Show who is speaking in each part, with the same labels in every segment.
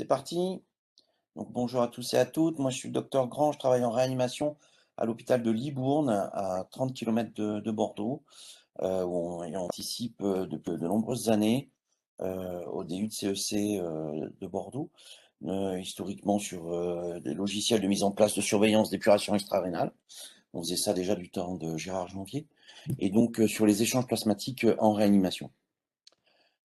Speaker 1: C'est parti. Donc, bonjour à tous et à toutes. Moi, je suis le docteur Grand. Je travaille en réanimation à l'hôpital de Libourne, à 30 km de Bordeaux, où on anticipe depuis de nombreuses années au DU de CEC de Bordeaux, historiquement sur des logiciels de mise en place de surveillance d'épuration extra-rénale. On faisait ça déjà du temps de Gérard Janvier. Et donc, sur les échanges plasmatiques en réanimation.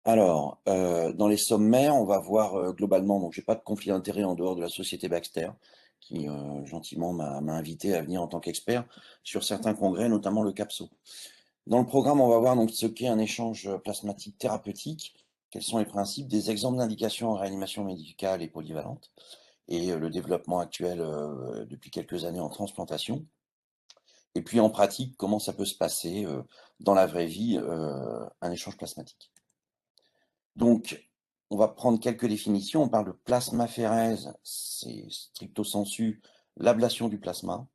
Speaker 1: Alors, dans les sommaires, on va voir, globalement, donc j'ai pas de conflit d'intérêt en dehors de la société Baxter, qui, gentiment m'a invité à venir en tant qu'expert sur certains congrès, notamment le CAPSO. Dans le programme, on va voir donc ce qu'est un échange plasmatique thérapeutique, quels sont les principes, des exemples d'indications en réanimation médicale et polyvalente, et le développement actuel, depuis quelques années en transplantation. Et puis en pratique, comment ça peut se passer, dans la vraie vie, un échange plasmatique. Donc, on va prendre quelques définitions. On parle de plasmaphérèse, c'est stricto sensu l'ablation du plasma.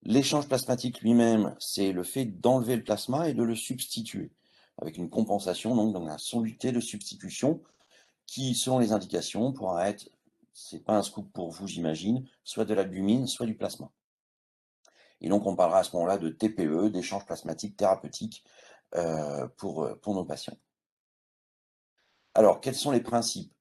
Speaker 1: L'échange plasmatique lui-même, c'est le fait d'enlever le plasma et de le substituer, avec une compensation, donc un soluté de substitution, qui, selon les indications, pourra être, c'est pas un scoop pour vous, j'imagine, soit de l'albumine, soit du plasma. Et donc, on parlera à ce moment-là de TPE, d'échange plasmatique thérapeutique, pour nos patients. Alors, quels sont les principes?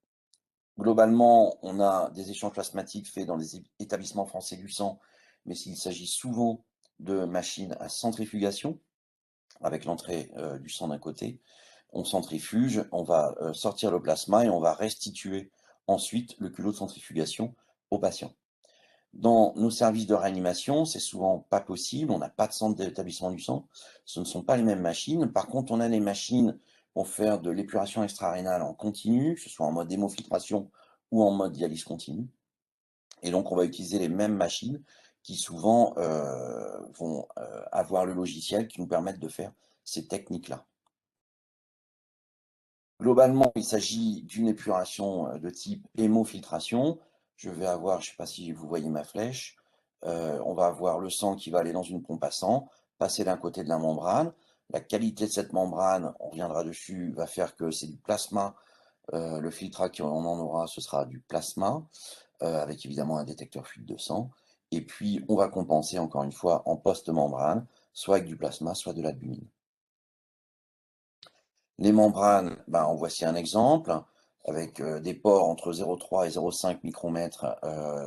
Speaker 1: Globalement, on a des échanges plasmatiques faits dans les établissements français du sang, mais s'il s'agit souvent de machines à centrifugation, avec l'entrée du sang d'un côté, on centrifuge, on va sortir le plasma et on va restituer ensuite le culot de centrifugation au patient. Dans nos services de réanimation, c'est souvent pas possible, on n'a pas de centre d'établissement du sang, ce ne sont pas les mêmes machines. Par contre, on a des machines pour faire de l'épuration extra-rénale en continu, que ce soit en mode hémofiltration ou en mode dialyse continue. Et donc, on va utiliser les mêmes machines qui souvent vont avoir le logiciel qui nous permettent de faire ces techniques-là. Globalement, il s'agit d'une épuration de type hémofiltration. Je vais avoir, je ne sais pas si vous voyez ma flèche, on va avoir le sang qui va aller dans une pompe à sang, passer d'un côté de la membrane. La qualité de cette membrane, on reviendra dessus, va faire que c'est du plasma. Le filtrat qu'on en aura, ce sera du plasma, avec évidemment un détecteur fuite de sang. Et puis, on va compenser encore une fois en post-membrane, soit avec du plasma, soit de l'albumine. Les membranes, en voici un exemple, avec des pores entre 0,3 et 0,5 micromètres,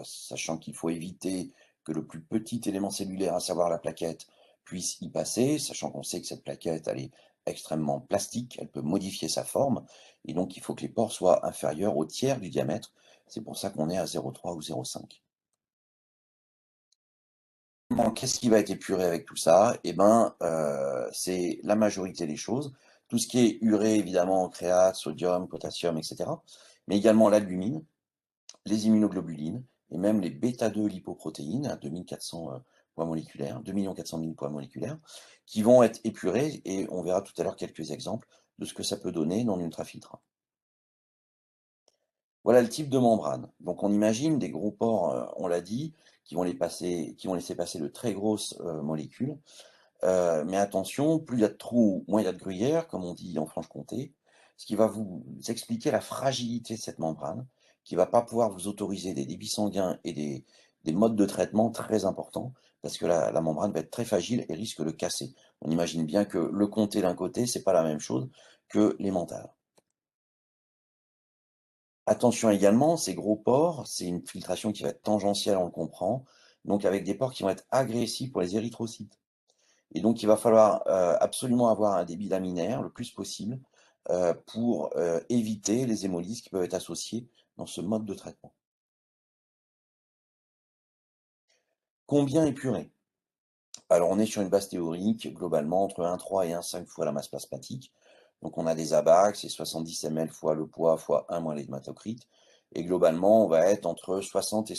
Speaker 1: sachant qu'il faut éviter que le plus petit élément cellulaire, à savoir la plaquette, puisse y passer, sachant qu'on sait que cette plaquette, elle est extrêmement plastique, elle peut modifier sa forme, et donc il faut que les pores soient inférieurs au tiers du diamètre. C'est pour ça qu'on est à 0,3 ou 0,5. Bon, qu'est-ce qui va être épuré avec tout ça? Eh ben, c'est la majorité des choses. Tout ce qui est urée, évidemment, créate, sodium, potassium, etc. Mais également l'albumine, les immunoglobulines et même les bêta-2 lipoprotéines à 2400 poids moléculaires, 2 400 000 poids moléculaires, qui vont être épurés et on verra tout à l'heure quelques exemples de ce que ça peut donner dans l'ultrafiltrat. Voilà le type de membrane. Donc on imagine des gros pores, on l'a dit, qui vont laisser passer de très grosses molécules. Mais attention, plus il y a de trous, moins il y a de gruyère, comme on dit en Franche-Comté, ce qui va vous expliquer la fragilité de cette membrane, qui va pas pouvoir vous autoriser des débits sanguins et des modes de traitement très importants, parce que la membrane va être très fragile et risque de casser. On imagine bien que le comté d'un côté, c'est pas la même chose que les mentales. Attention également, ces gros pores, c'est une filtration qui va être tangentielle, on le comprend, donc avec des pores qui vont être agressifs pour les érythrocytes. Et donc il va falloir, absolument avoir un débit laminaire le plus possible, pour, éviter les hémolyses qui peuvent être associées dans ce mode de traitement. Combien épurer? Alors on est sur une base théorique, globalement entre 1,3 et 1,5 fois la masse plasmatique. Donc on a des abacs, c'est 70 ml fois le poids fois 1 moins l'hématocrite et globalement on va être entre 60 et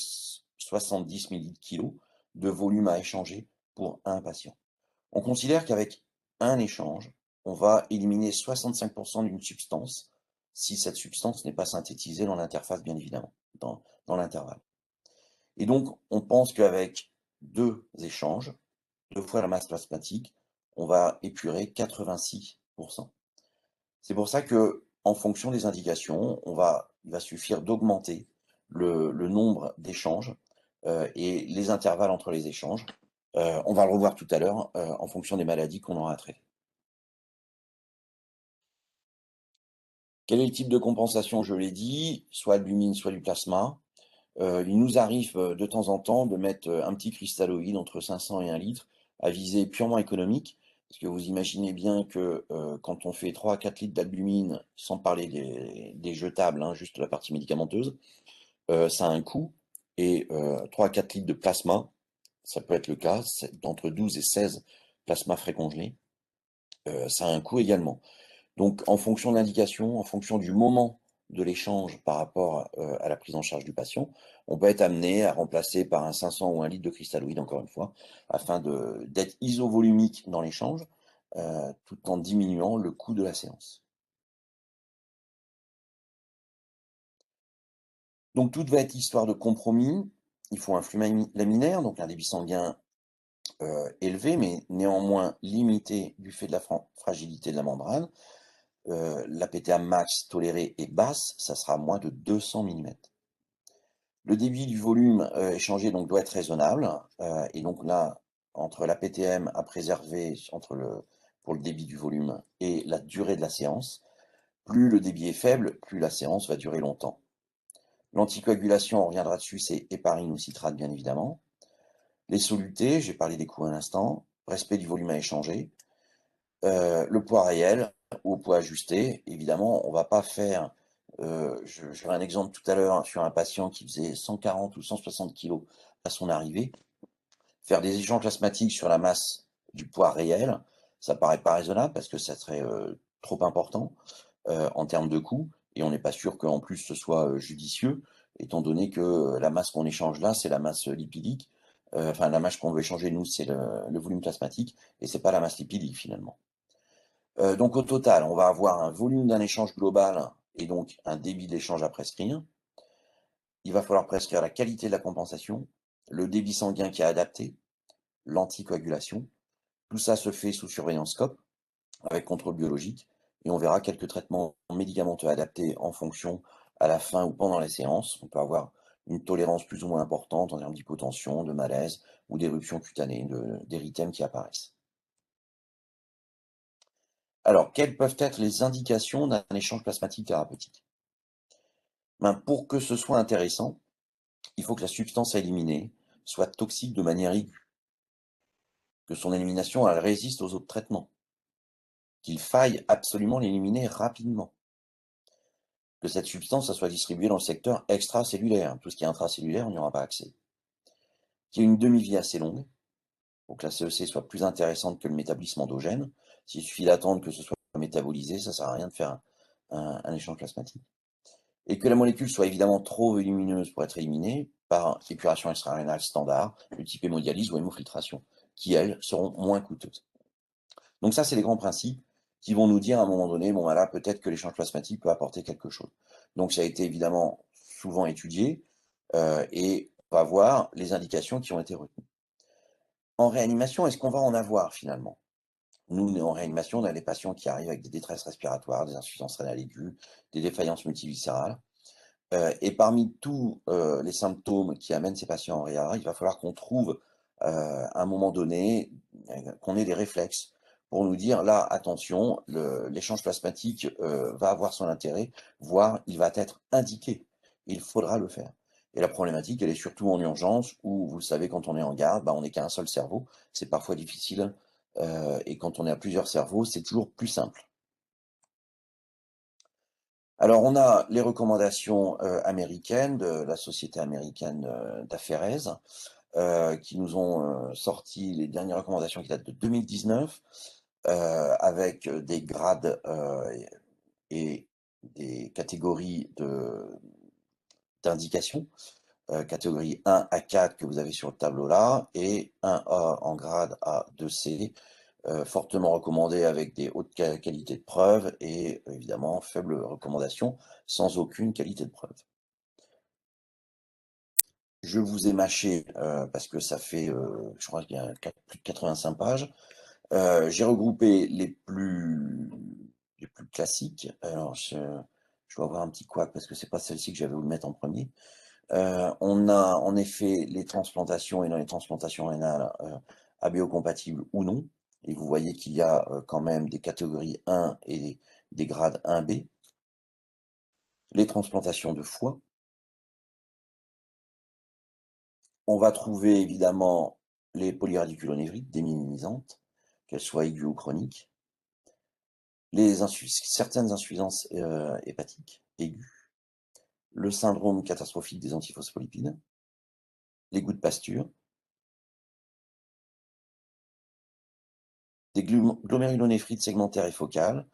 Speaker 1: 70 millilitres de volume à échanger pour un patient. On considère qu'avec un échange, on va éliminer 65 d'une substance, si cette substance n'est pas synthétisée dans l'interface, bien évidemment, dans l'intervalle. Et donc, on pense qu'avec 2 échanges, 2 fois la masse plasmatique, on va épurer 86. C'est pour ça que en fonction des indications, il va suffire d'augmenter le nombre d'échanges et les intervalles entre les échanges. On va le revoir tout à l'heure en fonction des maladies qu'on aura à traiter. Quel est le type de compensation? Je l'ai dit, soit albumine, soit du plasma. Il nous arrive de temps en temps de mettre un petit cristalloïde entre 500 et 1 litre à visée purement économique. Parce que vous imaginez bien que quand on fait 3 à 4 litres d'albumine, sans parler des jetables, hein, juste la partie médicamenteuse, ça a un coût. Et 3 à 4 litres de plasma, ça peut être le cas, c'est d'entre 12 et 16 plasma frais congelés, ça a un coût également. Donc, en fonction de l'indication, en fonction du moment de l'échange par rapport à la prise en charge du patient, on peut être amené à remplacer par un 500 ou 1 litre de cristalloïde, encore une fois, afin d'être isovolumique dans l'échange, tout en diminuant le coût de la séance. Donc, tout va être histoire de compromis. Il faut un flux laminaire, donc un débit sanguin élevé, mais néanmoins limité du fait de la fragilité de la membrane. La PTA max tolérée est basse, ça sera moins de 200 millimètres. Le débit du volume échangé donc, doit être raisonnable. Et donc là, entre la PTM à préserver pour le débit du volume et la durée de la séance, plus le débit est faible, plus la séance va durer longtemps. L'anticoagulation, on reviendra dessus, c'est héparine ou citrate, bien évidemment. Les solutés, j'ai parlé des coûts à l'instant. Respect du volume à échanger. Le poids réel ou au poids ajusté. Évidemment, on ne va pas faire. J'aurai un exemple tout à l'heure sur un patient qui faisait 140 ou 160 kg à son arrivée. Faire des échanges plasmatiques sur la masse du poids réel, ça paraît pas raisonnable parce que ça serait trop important en termes de coût. Et on n'est pas sûr qu'en plus ce soit judicieux, étant donné que la masse qu'on échange là, c'est la masse lipidique. Enfin, la masse qu'on veut échanger, nous, c'est le volume plasmatique, et c'est pas la masse lipidique finalement. Donc au total, on va avoir un volume d'un échange global et donc un débit de l'échange à prescrire. Il va falloir prescrire la qualité de la compensation, le débit sanguin qui est adapté, l'anticoagulation. Tout ça se fait sous surveillance SCOP avec contrôle biologique et on verra quelques traitements médicamenteux adaptés en fonction à la fin ou pendant les séances. On peut avoir une tolérance plus ou moins importante en termes d'hypotension, de malaise ou d'éruption cutanée, d'érythèmes qui apparaissent. Alors, quelles peuvent être les indications d'un échange plasmatique thérapeutique? Ben, pour que ce soit intéressant, il faut que la substance à éliminer soit toxique de manière aiguë, que son élimination elle résiste aux autres traitements, qu'il faille absolument l'éliminer rapidement, que cette substance ça soit distribuée dans le secteur extracellulaire. Tout ce qui est intracellulaire, on n'y aura pas accès. Qu'il y ait une demi-vie assez longue, pour que la CEC soit plus intéressante que le métabolisme endogène. S'il suffit d'attendre que ce soit métabolisé, ça ne sert à rien de faire un échange plasmatique. Et que la molécule soit évidemment trop volumineuse pour être éliminée par épuration extra-rénale standard, de type hémodialyse ou hémofiltration, qui, elles, seront moins coûteuses. Donc ça, c'est les grands principes qui vont nous dire à un moment donné, bon, voilà, peut-être que l'échange plasmatique peut apporter quelque chose. Donc ça a été évidemment souvent étudié et on va voir les indications qui ont été retenues. En réanimation, est-ce qu'on va en avoir finalement? Nous, en réanimation, on a des patients qui arrivent avec des détresses respiratoires, des insuffisances rénales aiguës, des défaillances multiviscérales. Et parmi tous les symptômes qui amènent ces patients en réa, il va falloir qu'on trouve à un moment donné, qu'on ait des réflexes pour nous dire là, attention, l'échange plasmatique va avoir son intérêt, voire il va être indiqué. Il faudra le faire. Et la problématique, elle est surtout en urgence où, vous le savez, quand on est en garde, bah, on n'est qu'à un seul cerveau. C'est parfois difficile. Et quand on est à plusieurs cerveaux, c'est toujours plus simple. Alors, on a les recommandations américaines de la Société américaine d'Aphérèse qui nous ont sorti les dernières recommandations qui datent de 2019 avec des grades et des catégories d'indication. Catégorie 1 à 4 que vous avez sur le tableau là et 1A en grade A, 2C fortement recommandé avec des hautes qualités de preuve et évidemment faible recommandation sans aucune qualité de preuve. Je vous ai mâché parce que ça fait, je crois qu'il y a plus de 85 pages. J'ai regroupé les plus les plus classiques. Alors je vais avoir un petit couac parce que c'est pas celle-ci que j'avais voulu mettre en premier. On a en effet les transplantations et dans les transplantations rénales, ABO compatibles ou non. Et vous voyez qu'il y a quand même des catégories 1 et des grades 1B. Les transplantations de foie. On va trouver évidemment les polyradiculonévrites déminimisantes, qu'elles soient aiguës ou chroniques. Certaines insuffisances hépatiques aiguës. Le syndrome catastrophique des antiphospholipides. Les goûts de pasture. Des glomérulonéphrite segmentaire et focale,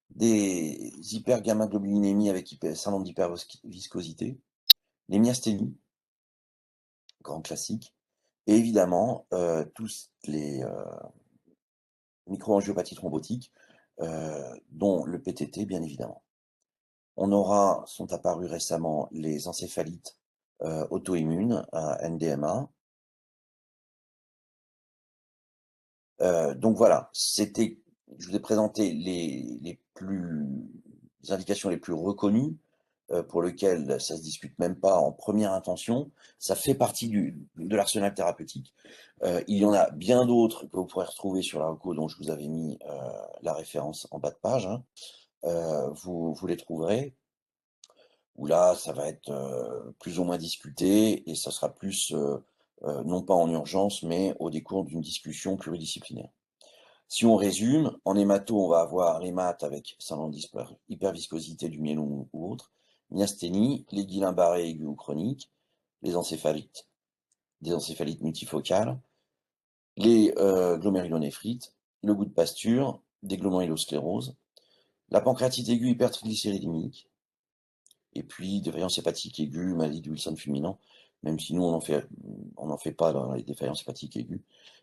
Speaker 1: des hypergammaglobulinémies avec syndrome d'hyperviscosité, les myasthénies, grand classique, et évidemment tous les microangiopathies thrombotiques, dont le PTT bien évidemment. Sont apparus récemment les encéphalites auto-immunes à NDMA. Donc voilà, je vous ai présenté les indications les plus reconnues, pour lesquelles ça se discute même pas en première intention. Ça fait partie de l'arsenal thérapeutique. Il y en a bien d'autres que vous pourrez retrouver sur la reco dont je vous avais mis la référence en bas de page, hein. Vous les trouverez, où là, ça va être plus ou moins discuté et ça sera plus, non pas en urgence, mais au décours d'une discussion pluridisciplinaire. Si on résume, en hémato, on va avoir l'hémate avec syndrome d'hyperviscosité du myélome ou autre, myasthénie, les Guillain-Barré aigus ou chroniques, les encéphalites, des encéphalites multifocales, les glomérulonéphrite, le goût de pasture, des gloméruloscléroses, la pancréatite aiguë hypertriglycéridémique, et puis défaillance hépatique aiguë, maladie de Wilson fulminant, même si nous on n'en fait pas dans les défaillances hépatiques aiguës,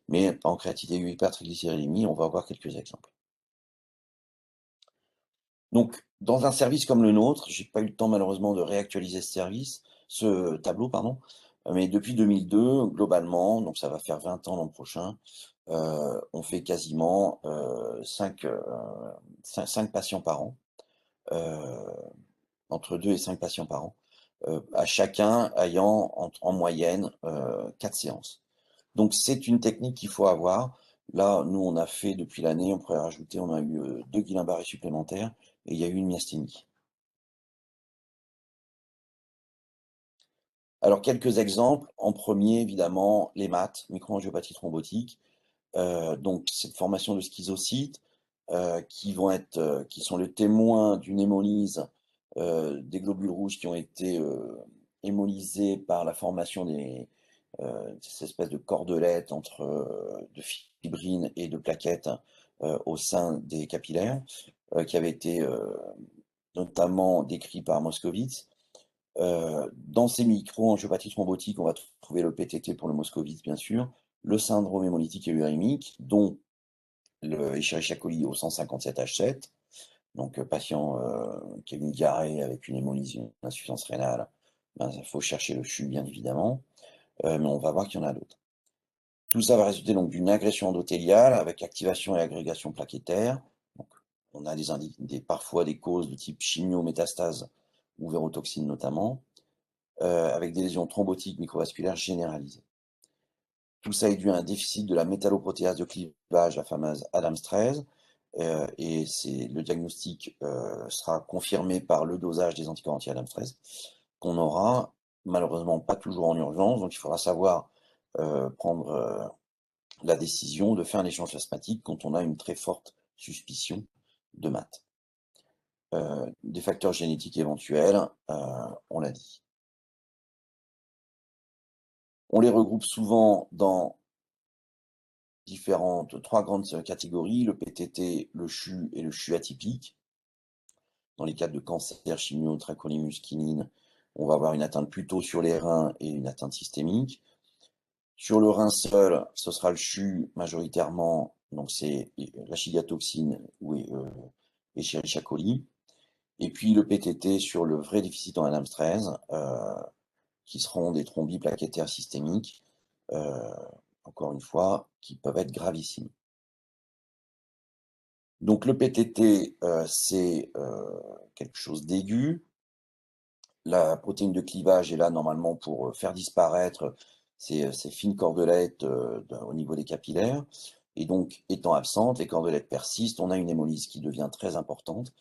Speaker 1: mais pancréatite aiguë hypertriglycéridémie, on va avoir quelques exemples. Donc, dans un service comme le nôtre, j'ai pas eu le temps malheureusement de réactualiser ce tableau, pardon, mais depuis 2002, globalement, donc ça va faire 20 ans l'an prochain, on fait quasiment 5 patients par an, entre 2 et 5 patients par an, à chacun ayant en moyenne 4 séances. Donc c'est une technique qu'il faut avoir. Là, nous, on a fait depuis l'année, on pourrait rajouter, on a eu 2 Guillain-Barré supplémentaires et il y a eu une myasthénie. Alors quelques exemples. En premier, évidemment, les MAT, microangiopathie thrombotique. Donc cette formation de schizocytes qui sont le témoin d'une hémolyse des globules rouges qui ont été hémolysés par la formation ces espèces de cordelettes de fibrines et de plaquettes au sein des capillaires, qui avaient été notamment décrits par Moscovitz. Dans ces micro-angiopathies thrombotiques, on va trouver le PTT pour le Moscovitz, bien sûr, le syndrome hémolytique et urémique, dont le Escherichia coli au 157H7, donc patient qui a une diarrhée avec une hémolyse, une insuffisance rénale, il faut chercher le CHU, bien évidemment, mais on va voir qu'il y en a d'autres. Tout ça va résulter donc d'une agression endothéliale avec activation et agrégation plaquettaire. Donc, on a parfois des causes de type chimiométastase ou vérotoxine notamment, avec des lésions thrombotiques microvasculaires généralisées. Tout ça est dû à un déficit de la métalloprotéase de clivage, la fameuse ADAMS13, et le diagnostic sera confirmé par le dosage des anticorps anti-ADAMS13 qu'on aura malheureusement pas toujours en urgence, donc il faudra savoir prendre la décision de faire un échange plasmatique quand on a une très forte suspicion de MAT. Des facteurs génétiques éventuels, on l'a dit. On les regroupe souvent dans trois grandes catégories, le PTT, le CHU et le CHU atypique. Dans les cas de cancer, chimio, tracolimus, quinine, on va avoir une atteinte plutôt sur les reins et une atteinte systémique. Sur le rein seul, ce sera le CHU majoritairement, donc c'est la chiliatoxine ou Escherichia coli. Et puis le PTT sur le vrai déficit en ADAMS13, qui seront des thrombies plaquettaires systémiques, encore une fois, qui peuvent être gravissimes. Donc le PTT, c'est quelque chose d'aigu. La protéine de clivage est là normalement pour faire disparaître ces fines cordelettes au niveau des capillaires. Et donc, étant absente, les cordelettes persistent, on a une hémolyse qui devient très importante.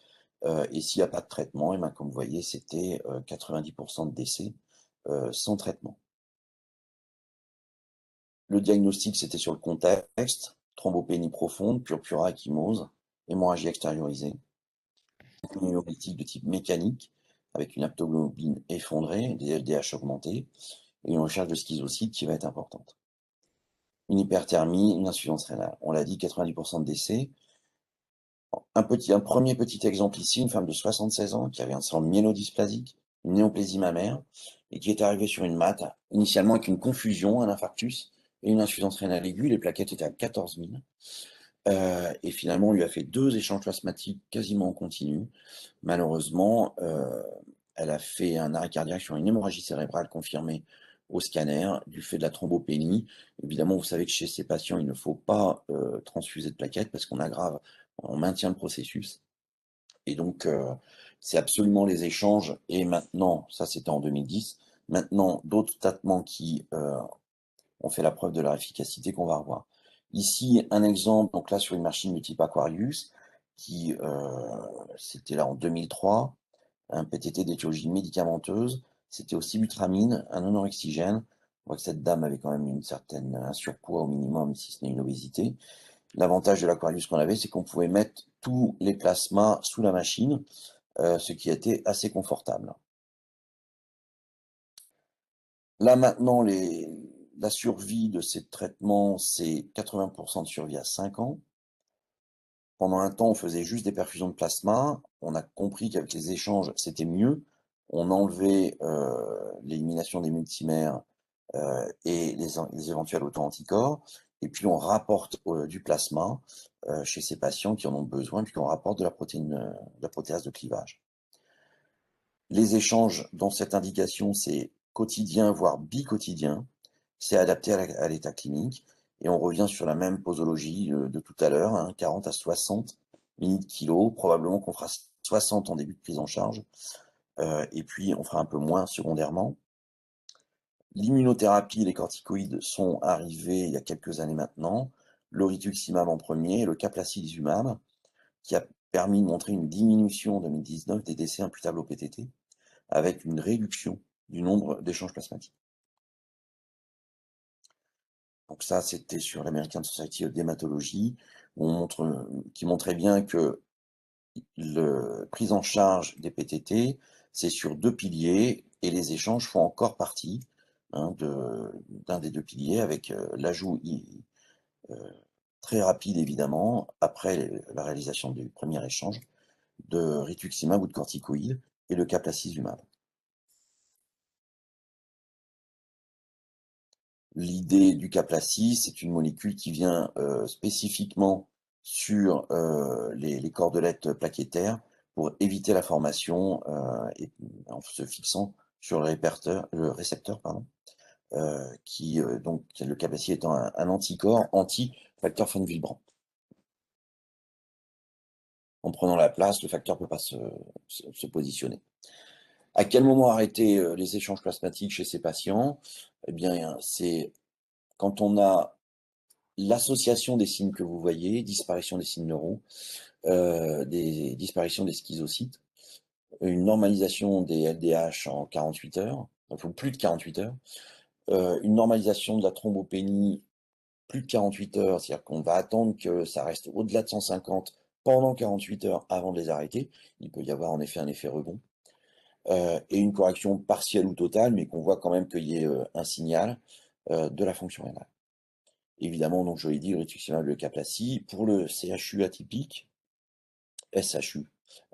Speaker 1: Et s'il n'y a pas de traitement, et ben, comme vous voyez, c'était 90% de décès sans traitement. Le diagnostic, c'était sur le contexte, thrombopénie profonde, purpura, ecchymose, hémorragie extériorisée, néolytique de type mécanique, avec une aptoglobine effondrée, des LDH augmentés, et une recherche de schizocytes qui va être importante. Une hyperthermie, une insuffisance rénale. On l'a dit, 90% de décès. Un premier petit exemple ici, une femme de 76 ans qui avait un syndrome myélodysplasique, une néoplasie mammaire, et qui est arrivée sur une MAT, initialement avec une confusion, un infarctus et une insuffisance rénale aiguë. Les plaquettes étaient à 14 000. Et finalement, on lui a fait 2 échanges plasmatiques quasiment en continu. Malheureusement, elle a fait un arrêt cardiaque sur une hémorragie cérébrale confirmée au scanner du fait de la thrombopénie. Évidemment, vous savez que chez ces patients, il ne faut pas transfuser de plaquettes parce qu'on aggrave, on maintient le processus. Et donc, c'est absolument les échanges. Et maintenant, ça c'était en 2010, maintenant d'autres traitements qui ont fait la preuve de leur efficacité qu'on va revoir. Ici, un exemple, donc là sur une machine de type Aquarius, qui c'était là en 2003, un PTT d'étiologie médicamenteuse, c'était aussi butramine, un non-orexigène. On voit que cette dame avait quand même un surpoids au minimum, si ce n'est une obésité. L'avantage de l'Aquarius qu'on avait, c'est qu'on pouvait mettre tous les plasmas sous la machine, ce qui était assez confortable. Là maintenant, la survie de ces traitements, c'est 80% de survie à 5 ans. Pendant un temps, on faisait juste des perfusions de plasma. On a compris qu'avec les échanges, c'était mieux. On enlevait l'élimination des multimères et les éventuels auto-anticorps. Et puis on rapporte du plasma chez ces patients qui en ont besoin, puis on rapporte de la protéase de clivage. Les échanges dans cette indication, c'est quotidien, voire bi-quotidien. C'est adapté à l'état clinique. Et on revient sur la même posologie de tout à l'heure, hein, 40 à 60 ml/kg. Probablement qu'on fera 60 en début de prise en charge. Et puis, on fera un peu moins secondairement. L'immunothérapie et les corticoïdes sont arrivés il y a quelques années maintenant. Le rituximab en premier, le caplacizumab, qui a permis de montrer une diminution en 2019 des décès imputables au PTT, avec une réduction du nombre d'échanges plasmatiques. Donc ça, c'était sur l'American Society of Dermatology, qui montrait bien que la prise en charge des PTT, c'est sur 2 piliers, et les échanges font encore partie hein, d'un des 2 piliers, avec l'ajout très rapide, évidemment, après la réalisation du premier échange, de rituximab ou de corticoïdes, et le caplacizumab. L'idée du caplacis, c'est une molécule qui vient spécifiquement sur les cordelettes plaquettaires pour éviter la formation et en se fixant sur le récepteur, pardon, donc le caplacis étant un anticorps anti-facteur von Willebrand. En prenant la place, le facteur ne peut pas se positionner. À quel moment arrêter les échanges plasmatiques chez ces patients? Eh bien, c'est quand on a l'association des signes que vous voyez, disparition des signes neuraux, disparition des schizocytes, une normalisation des LDH en 48 heures, enfin plus de 48 heures, une normalisation de la thrombopénie plus de 48 heures, c'est-à-dire qu'on va attendre que ça reste au-delà de 150 pendant 48 heures avant de les arrêter. Il peut y avoir en effet un effet rebond. Et une correction partielle ou totale, mais qu'on voit quand même qu'il y ait un signal de la fonction rénale. Évidemment, donc je l'ai dit, le rituximab, le caplaci. Pour le CHU atypique, SHU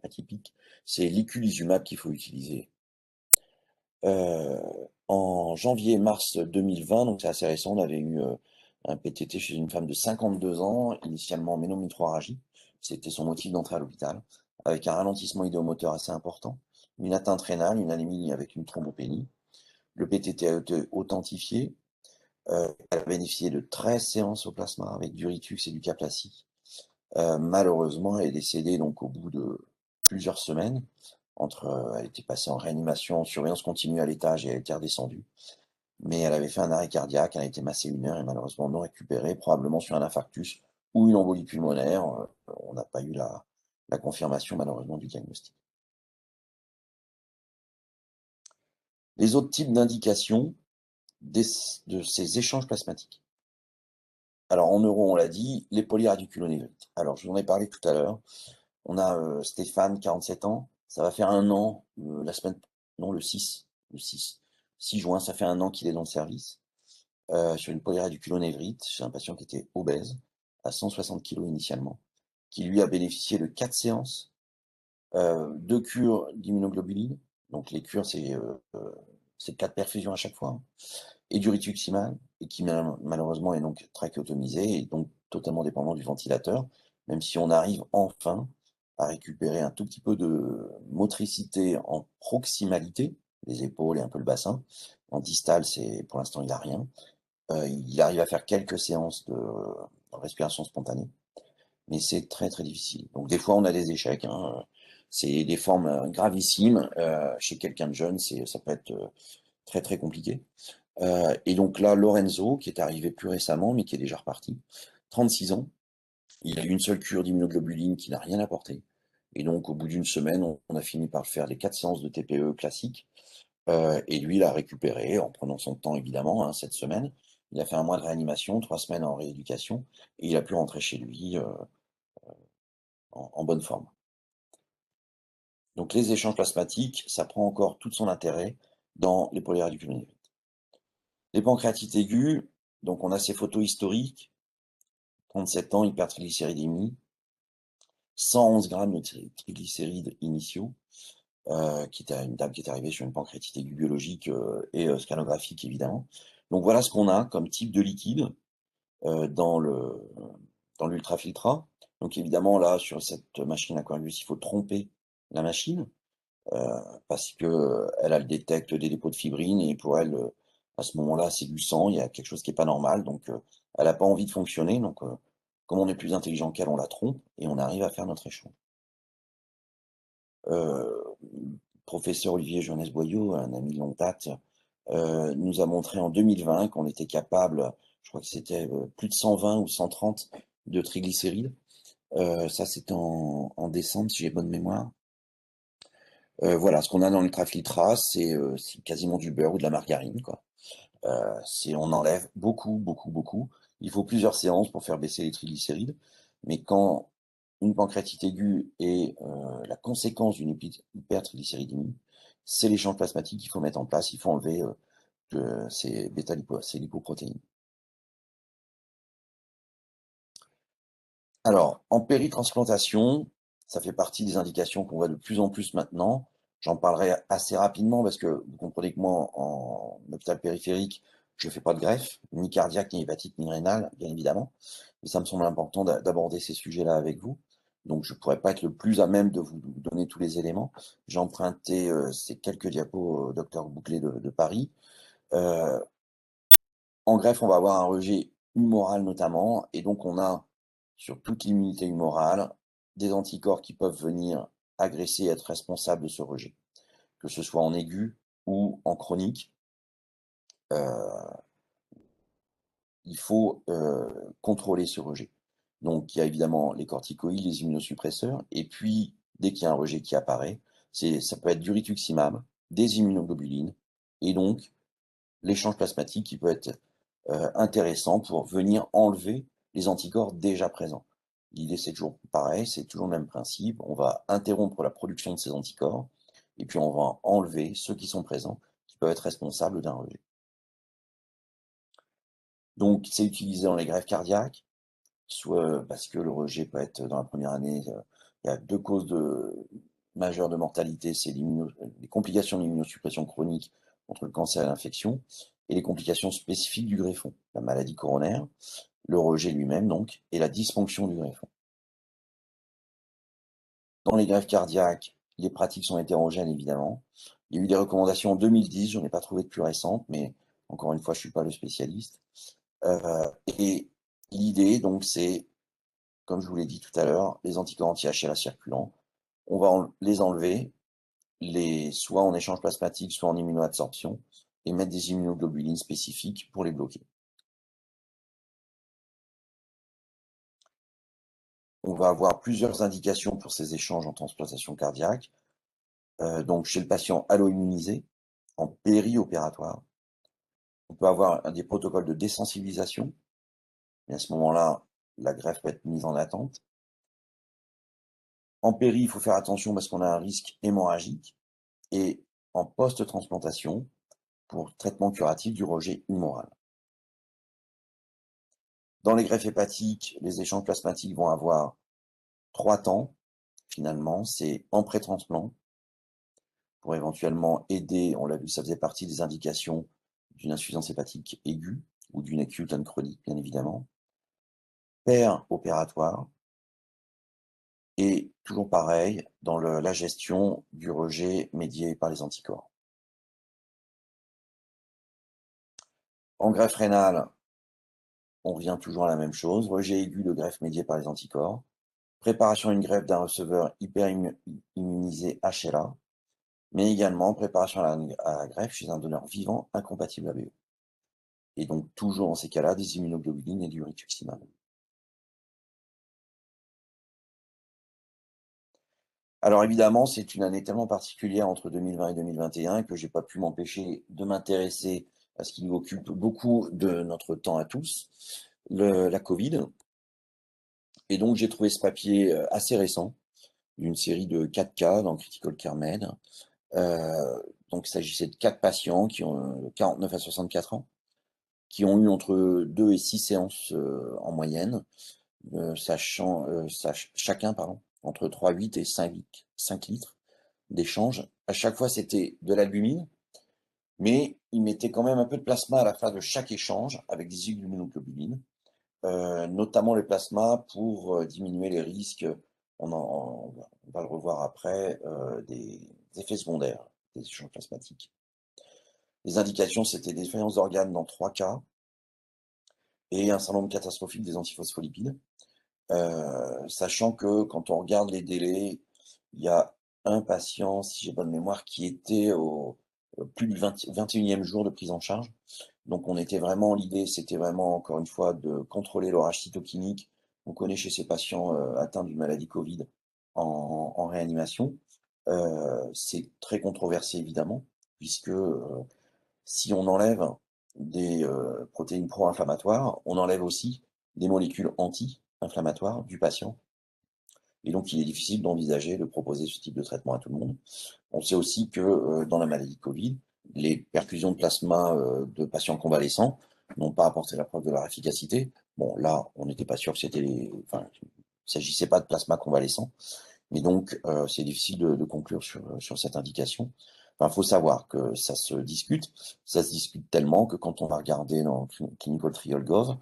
Speaker 1: atypique, c'est l'iculizumab qu'il faut utiliser. En janvier-mars 2020, donc c'est assez récent, on avait eu un PTT chez une femme de 52 ans, initialement ménométroragie. C'était son motif d'entrée à l'hôpital, avec un ralentissement idéomoteur assez important, une atteinte rénale, une anémie avec une thrombopénie. Le PTT a été authentifié. Elle a bénéficié de 13 séances au plasma avec du Ritux et du Caplaci. Malheureusement, elle est décédée donc au bout de plusieurs semaines. Elle était passée en réanimation, en surveillance continue à l'étage et elle était redescendue. Mais elle avait fait un arrêt cardiaque, elle a été massée 1 heure et malheureusement non récupérée, probablement sur un infarctus ou une embolie pulmonaire. On n'a pas eu la confirmation malheureusement du diagnostic. Les autres types d'indications de ces échanges plasmatiques. Alors en neuro, on l'a dit, les polyradiculonévrites. Alors je vous en ai parlé tout à l'heure. On a Stéphane, 47 ans. Ça va faire 1 an, la semaine, non, le 6 juin, ça fait 1 an qu'il est dans le service. Sur une polyradiculanévrite, chez un patient qui était obèse, à 160 kilos initialement, qui lui a bénéficié de 4 séances, 2 cures d'immunoglobuline. Donc les cures, c'est 4 perfusions à chaque fois, hein, et du rituximab, et qui malheureusement est donc trachéotomisé et donc totalement dépendant du ventilateur, même si on arrive enfin à récupérer un tout petit peu de motricité en proximalité, les épaules et un peu le bassin. En distal, pour l'instant, il n'a rien. Il arrive à faire quelques séances de respiration spontanée, mais c'est très très difficile. Donc des fois, on a des échecs, hein. C'est des formes gravissimes. Chez quelqu'un de jeune, ça peut être très très compliqué. Et donc là, Lorenzo, qui est arrivé plus récemment, mais qui est déjà reparti, 36 ans, il a eu une seule cure d'immunoglobuline qui n'a rien apporté. Et donc, au bout d'une semaine, on a fini par faire les 4 séances de TPE classiques. Et lui, il a récupéré, en prenant son temps évidemment, hein, cette semaine. Il a fait 1 mois de réanimation, 3 semaines en rééducation, et il a pu rentrer chez lui en bonne forme. Donc les échanges plasmatiques, ça prend encore tout son intérêt dans les polyradiculanévrites. Les pancréatites aiguës, donc on a ces photos historiques, 37 ans, hypertriglycéridémie, 111 grammes de triglycérides initiaux, qui était une dame qui est arrivée sur une pancréatite aiguë biologique et scannographique évidemment. Donc voilà ce qu'on a comme type de liquide dans l'ultrafiltrat. Donc évidemment là sur cette machine Aquarius, il faut tromper la machine parce que elle détecte des dépôts de fibrine et pour elle à ce moment-là c'est du sang, il y a quelque chose qui est pas normal, donc elle n'a pas envie de fonctionner. Donc comme on est plus intelligent qu'elle, on la trompe et on arrive à faire notre échange. Professeur Olivier Joannès-Boyau, un ami de longue date, nous a montré en 2020 qu'on était capable, je crois que c'était plus de 120 ou 130 de triglycérides. Ça, c'était en décembre, si j'ai bonne mémoire. Voilà, ce qu'on a dans l'ultrafiltrat, c'est quasiment du beurre ou de la margarine, quoi. On enlève beaucoup, beaucoup, beaucoup. Il faut plusieurs séances pour faire baisser les triglycérides. Mais quand une pancréatite aiguë est la conséquence d'une hypertriglycéridémie, c'est l'échange plasmatique qu'il faut mettre en place. Il faut enlever ces lipoprotéines. Alors, en péritransplantation, ça fait partie des indications qu'on voit de plus en plus maintenant. J'en parlerai assez rapidement parce que vous comprenez que moi, en hôpital périphérique, je ne fais pas de greffe, ni cardiaque, ni hépatique, ni rénale, bien évidemment. Mais ça me semble important d'aborder ces sujets-là avec vous. Donc, je ne pourrais pas être le plus à même de vous donner tous les éléments. J'ai emprunté ces quelques diapos au docteur Bouclé de Paris. Euh, En greffe, on va avoir un rejet humoral notamment, et donc on a sur toute l'immunité humorale des anticorps qui peuvent venir agresser et être responsables de ce rejet, que ce soit en aigu ou en chronique. Euh, il faut contrôler ce rejet. Donc il y a évidemment les corticoïdes, les immunosuppresseurs, et puis dès qu'il y a un rejet qui apparaît, ça peut être du rituximab, des immunoglobulines, et donc l'échange plasmatique qui peut être intéressant pour venir enlever les anticorps déjà présents. L'idée, c'est toujours pareil, c'est toujours le même principe. On va interrompre la production de ces anticorps et puis on va enlever ceux qui sont présents, qui peuvent être responsables d'un rejet. Donc, c'est utilisé dans les greffes cardiaques, soit parce que le rejet peut être dans la première année. Il y a 2 causes majeures de mortalité, c'est les complications de l'immunosuppression chronique contre le cancer et l'infection, et les complications spécifiques du greffon, la maladie coronaire, le rejet lui-même donc, et la dysfonction du greffon. Dans les greffes cardiaques, les pratiques sont hétérogènes évidemment. Il y a eu des recommandations en 2010, je n'en ai pas trouvé de plus récentes, mais encore une fois, je ne suis pas le spécialiste. Et l'idée, donc, c'est comme je vous l'ai dit tout à l'heure, les anticorps anti-HLA circulants, on va les enlever, soit en échange plasmatique, soit en immunoadsorption, et mettre des immunoglobulines spécifiques pour les bloquer. On va avoir plusieurs indications pour ces échanges en transplantation cardiaque. Donc chez le patient allo-immunisé, en périopératoire, on peut avoir des protocoles de désensibilisation, et à ce moment-là, la greffe peut être mise en attente. En péri, il faut faire attention parce qu'on a un risque hémorragique. Et en post-transplantation, pour traitement curatif du rejet humoral. Dans les greffes hépatiques, les échanges plasmatiques vont avoir 3 temps, finalement. C'est en pré-transplant, pour éventuellement aider, on l'a vu, ça faisait partie des indications d'une insuffisance hépatique aiguë ou d'une acute and chronique, bien évidemment. Opératoire. Et toujours pareil, dans la gestion du rejet médié par les anticorps. En greffe rénale, on revient toujours à la même chose, rejet aigu de greffe médié par les anticorps, préparation d'une greffe d'un receveur hyper-immunisé HLA, mais également préparation à la greffe chez un donneur vivant incompatible ABO. Et donc toujours dans ces cas-là, des immunoglobulines et du rituximab. Alors évidemment, c'est une année tellement particulière entre 2020 et 2021 que j'ai pas pu m'empêcher de m'intéresser à ce qui nous occupe beaucoup de notre temps à tous, la Covid. Et donc j'ai trouvé ce papier assez récent, d'une série de 4 cas dans Critical Care Med. Donc il s'agissait de 4 patients qui ont 49 à 64 ans, qui ont eu entre 2 et 6 séances en moyenne, chacun entre 3,8 et 5 litres d'échange. À chaque fois, c'était de l'albumine, mais ils mettaient quand même un peu de plasma à la fin de chaque échange avec des immunoglobulines, notamment les plasmas pour diminuer les risques, on va le revoir après, des effets secondaires des échanges plasmatiques. Les indications, c'était des défaillances d'organes dans 3 cas et un syndrome catastrophique des antiphospholipides. Sachant que quand on regarde les délais, il y a un patient, si j'ai bonne mémoire, qui était au plus du 21e jour de prise en charge. Donc l'idée, c'était vraiment, encore une fois, de contrôler l'orage cytokinique. On connaît chez ces patients atteints d'une maladie Covid en réanimation. C'est très controversé, évidemment, puisque si on enlève des protéines pro-inflammatoires, on enlève aussi des molécules anti-inflammatoires du patient. Et donc, il est difficile d'envisager de proposer ce type de traitement à tout le monde. On sait aussi que dans la maladie Covid, les perfusions de plasma de patients convalescents n'ont pas apporté la preuve de leur efficacité. Bon, là, on n'était pas sûr que il ne s'agissait pas de plasma convalescent. Mais donc, c'est difficile de conclure sur cette indication. Enfin, faut savoir que ça se discute tellement que quand on va regarder dans ClinicalTrials.gov,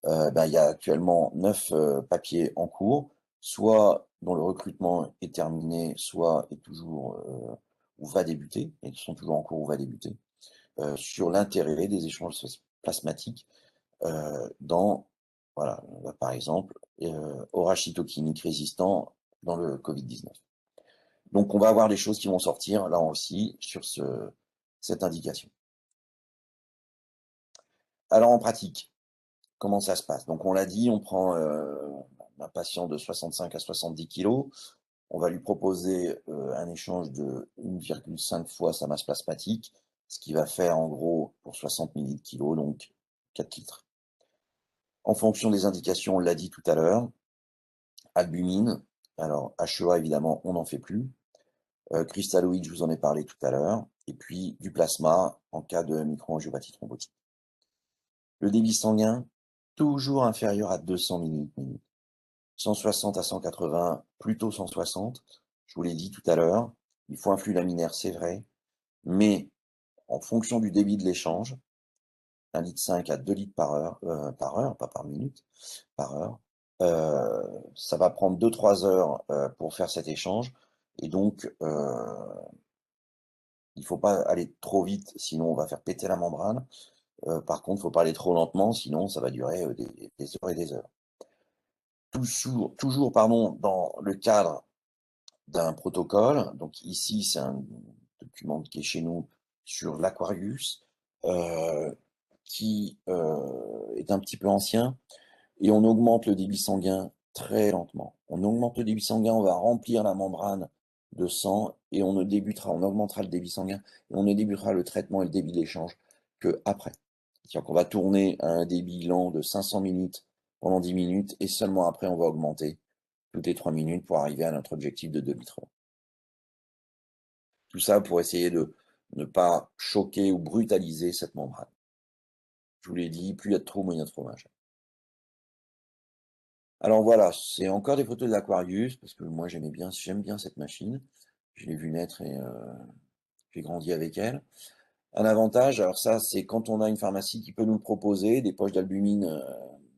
Speaker 1: il y a actuellement 9 papiers en cours, soit dont le recrutement est terminé, soit est toujours ou va débuter, et qui sont toujours en cours ou va débuter, sur l'intérêt des échanges plasmatiques dans, voilà, par exemple, orage cytokinique résistant dans le Covid-19. Donc on va avoir des choses qui vont sortir là aussi sur cette indication. Alors en pratique, comment ça se passe? Donc on l'a dit, on prend un patient de 65 à 70 kg, on va lui proposer un échange de 1,5 fois sa masse plasmatique, ce qui va faire en gros pour 60 ml/kg, donc 4 litres. En fonction des indications, on l'a dit tout à l'heure, albumine, alors HEA évidemment on n'en fait plus, cristalloïde, je vous en ai parlé tout à l'heure, et puis du plasma en cas de microangiopathie thrombotique. Le débit sanguin, toujours inférieur à 200 ml/min. 160 à 180, plutôt 160. Je vous l'ai dit tout à l'heure, il faut un flux laminaire, c'est vrai, mais en fonction du débit de l'échange, 1,5 litre à 2 litres par heure, pas par minute, par heure, ça va prendre 2-3 heures pour faire cet échange, et donc il ne faut pas aller trop vite, sinon on va faire péter la membrane. Par contre, il ne faut pas aller trop lentement, sinon ça va durer des heures et des heures. toujours pardon, dans le cadre d'un protocole. Donc ici, c'est un document qui est chez nous sur l'Aquarius, qui est un petit peu ancien, et on augmente le débit sanguin très lentement. On augmente le débit sanguin, on va remplir la membrane de sang et on augmentera le débit sanguin et on ne débutera le traitement et le débit d'échange qu'après. C'est-à-dire qu'on va tourner à un débit lent de 500 minutes pendant 10 minutes et seulement après on va augmenter toutes les 3 minutes pour arriver à notre objectif de 2 litres. Tout ça pour essayer de ne pas choquer ou brutaliser cette membrane. Je vous l'ai dit, plus il y a de trous, moins il y a de fromage. Alors voilà, c'est encore des photos de l'Aquarius, parce que moi j'aime bien cette machine. Je l'ai vue naître et j'ai grandi avec elle. Un avantage, alors ça c'est quand on a une pharmacie qui peut nous le proposer, des poches d'albumine,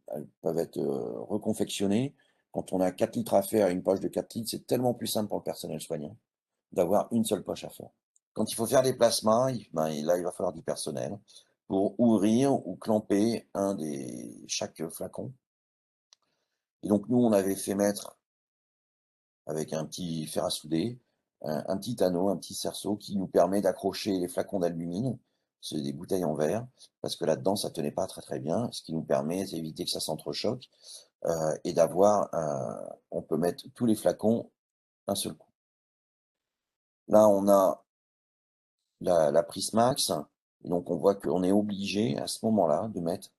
Speaker 1: elles peuvent être reconfectionnées. Quand on a 4 litres à faire, une poche de 4 litres, c'est tellement plus simple pour le personnel soignant d'avoir une seule poche à faire. Quand il faut faire des plasmas, là il va falloir du personnel pour ouvrir ou clamper chaque flacon. Et donc nous on avait fait mettre avec un petit fer à souder, un petit anneau, un petit cerceau qui nous permet d'accrocher les flacons d'albumine, c'est des bouteilles en verre, parce que là-dedans ça tenait pas très très bien, ce qui nous permet d'éviter que ça s'entrechoque et d'avoir, on peut mettre tous les flacons d'un seul coup. Là on a la Prismax, et donc on voit qu'on est obligé à ce moment-là de mettre,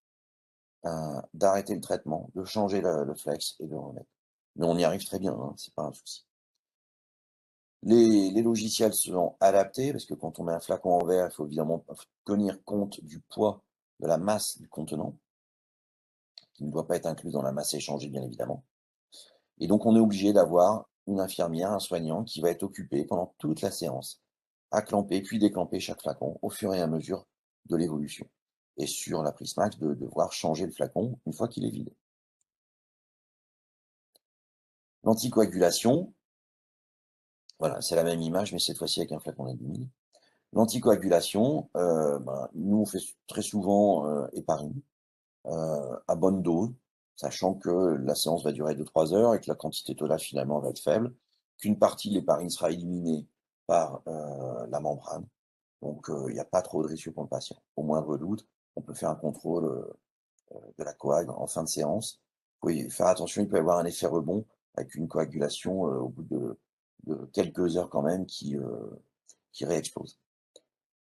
Speaker 1: d'arrêter le traitement, de changer le flex et de remettre. Mais on y arrive très bien, hein, c'est pas un souci. Les logiciels seront adaptés, parce que quand on met un flacon en verre, il faut évidemment tenir compte du poids, de la masse du contenant, qui ne doit pas être inclus dans la masse échangée, bien évidemment. Et donc, on est obligé d'avoir une infirmière, un soignant, qui va être occupé pendant toute la séance, à clamper puis déclamper chaque flacon au fur et à mesure de l'évolution. Et sur la Prismax, de devoir changer le flacon une fois qu'il est vide. L'anticoagulation, voilà, c'est la même image, mais cette fois-ci avec un flacon d'aluminium. L'anticoagulation, nous on fait très souvent héparine à bonne dose, sachant que la séance va durer 2-3 heures et que la quantité totale finalement va être faible, qu'une partie de l'héparine sera éliminée par la membrane. Donc il n'y a pas trop de risque pour le patient. Au moindre doute, on peut faire un contrôle de la coag en fin de séance. Il faut faire attention, il peut y avoir un effet rebond avec une coagulation au bout de quelques heures quand même qui réexplose.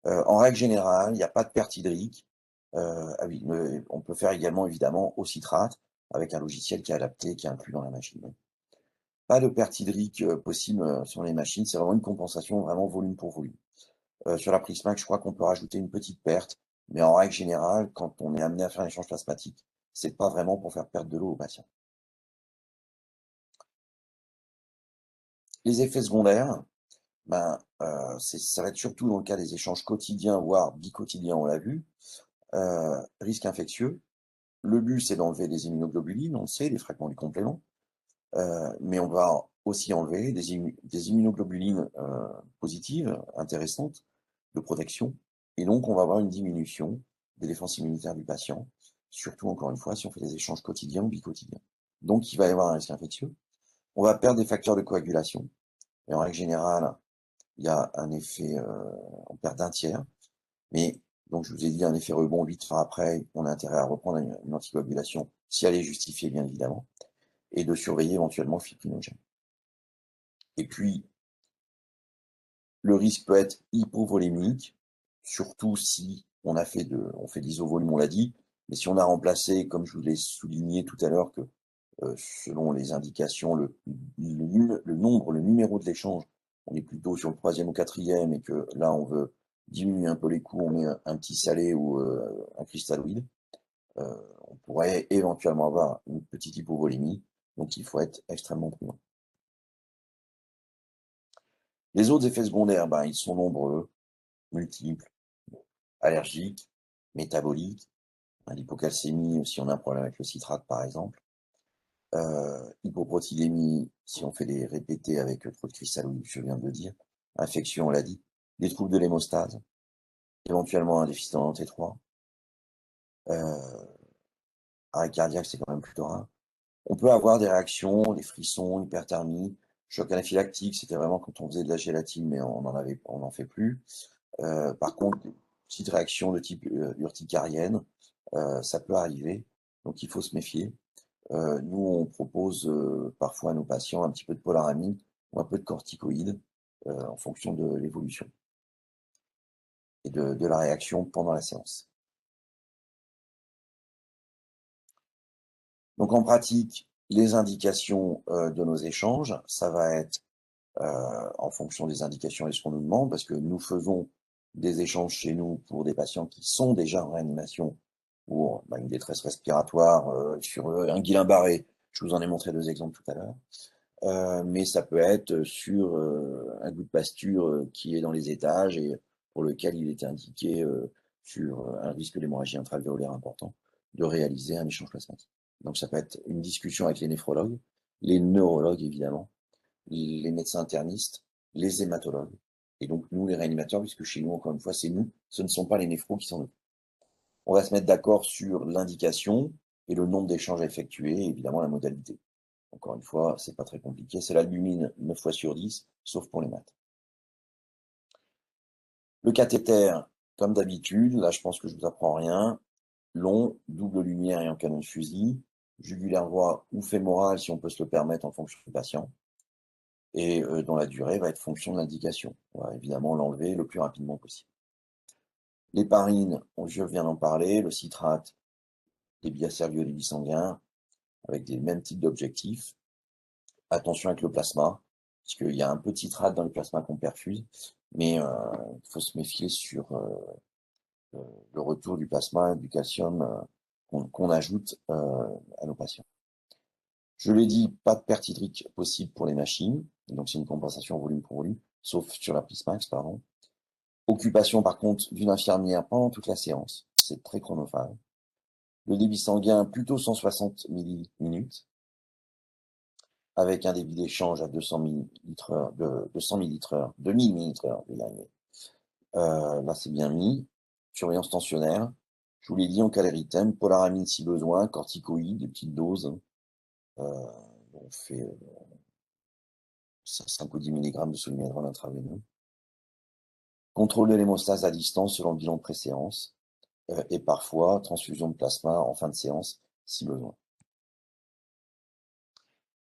Speaker 1: En règle générale, il n'y a pas de perte hydrique. Ah oui, on peut faire également évidemment au citrate avec un logiciel qui est adapté, qui est inclus dans la machine. Pas de perte hydrique possible sur les machines, c'est vraiment une compensation vraiment volume pour volume. Sur la Prismax, je crois qu'on peut rajouter une petite perte, mais en règle générale, quand on est amené à faire un échange plasmatique, c'est pas vraiment pour faire perdre de l'eau au patient. Les effets secondaires, ça va être surtout dans le cas des échanges quotidiens, voire biquotidiens, on l'a vu. Risque infectieux. Le but, c'est d'enlever des immunoglobulines, on le sait, les fragments du complément, mais on va aussi enlever des immunoglobulines positives, intéressantes, de protection, et donc on va avoir une diminution des défenses immunitaires du patient, surtout, encore une fois, si on fait des échanges quotidiens ou biquotidiens. Donc il va y avoir un risque infectieux. On va perdre des facteurs de coagulation, et en règle générale, il y a un effet, on perd d'un tiers, mais donc je vous ai dit un effet rebond 8 heures après, on a intérêt à reprendre une anticoagulation, si elle est justifiée bien évidemment, et de surveiller éventuellement le fibrinogène. Et puis, le risque peut être hypovolémique, surtout si on fait de l'isovolume, on l'a dit, mais si on a remplacé, comme je vous l'ai souligné tout à l'heure, que selon les indications, le nombre, le numéro de l'échange, on est plutôt sur le 3e ou 4e, et que là on veut diminuer un peu les coûts, on met un petit salé ou un cristalloïde, on pourrait éventuellement avoir une petite hypovolémie, donc il faut être extrêmement prudent. Les autres effets secondaires, ils sont nombreux, multiples, allergiques, métaboliques, l'hypocalcémie si on a un problème avec le citrate par exemple, hypoprotilémie si on fait des répétés avec trop de cristalloïdes, je viens de le dire, infection, on l'a dit, des troubles de l'hémostase, éventuellement un déficit en T3, arrêt cardiaque, c'est quand même plutôt rare, On peut avoir des réactions, des frissons, hyperthermie, choc anaphylactique, c'était vraiment quand on faisait de la gélatine, mais on n'en fait plus. Par contre, petite réaction de type urticarienne, ça peut arriver, donc il faut se méfier. Nous, on propose parfois à nos patients un petit peu de polaramine ou un peu de corticoïdes en fonction de l'évolution et de la réaction pendant la séance. Donc en pratique, les indications de nos échanges, ça va être en fonction des indications et ce qu'on nous demande, parce que nous faisons des échanges chez nous pour des patients qui sont déjà en réanimation pour une détresse respiratoire sur un Guillain-Barré. Je vous en ai montré 2 exemples tout à l'heure. Mais ça peut être sur un goût de pasture qui est dans les étages et pour lequel il est indiqué sur un risque d'hémorragie intra-alvéolaire important, de réaliser un échange plasmatique. Donc ça peut être une discussion avec les néphrologues, les neurologues évidemment, les médecins internistes, les hématologues, et donc nous les réanimateurs, puisque chez nous, encore une fois, c'est nous, ce ne sont pas les néphros qui s'en occupent. On va se mettre d'accord sur l'indication et le nombre d'échanges à effectuer, et évidemment la modalité. Encore une fois, c'est pas très compliqué, c'est l'albumine 9 fois sur 10, sauf pour les maths. Le cathéter, comme d'habitude, là je pense que je vous apprends rien, long, double lumière et en canon de fusil, jugulaire droit ou fémoral si on peut se le permettre en fonction du patient, et dont la durée va être fonction de l'indication. On va évidemment l'enlever le plus rapidement possible. L'héparine, je viens d'en parler, le citrate, les biacerviolédis sanguins, avec les mêmes types d'objectifs. Attention avec le plasma, parce qu'il y a un peu de citrate dans le plasma qu'on perfuse, mais il faut se méfier sur le retour du plasma et du calcium qu'on ajoute à nos patients. Je l'ai dit, pas de perte hydrique possible pour les machines, donc c'est une compensation volume pour volume, sauf sur la Plismax, pardon. Occupation par contre d'une infirmière pendant toute la séance, c'est très chronophage. Le débit sanguin plutôt 160 millilitres avec un débit d'échange à 200 millilitres/heure, 200 millilitres/heure, 2000 millilitres/heure, là c'est bien mis. Surveillance tensionnaire, je vous l'ai dit en cas d'érythème, polaramine si besoin, corticoïdes, des petites doses. On fait 5 ou 10 mg de solmédrol intraveineux. Contrôle de l'hémostase à distance selon le bilan de pré-séance. Et parfois transfusion de plasma en fin de séance si besoin.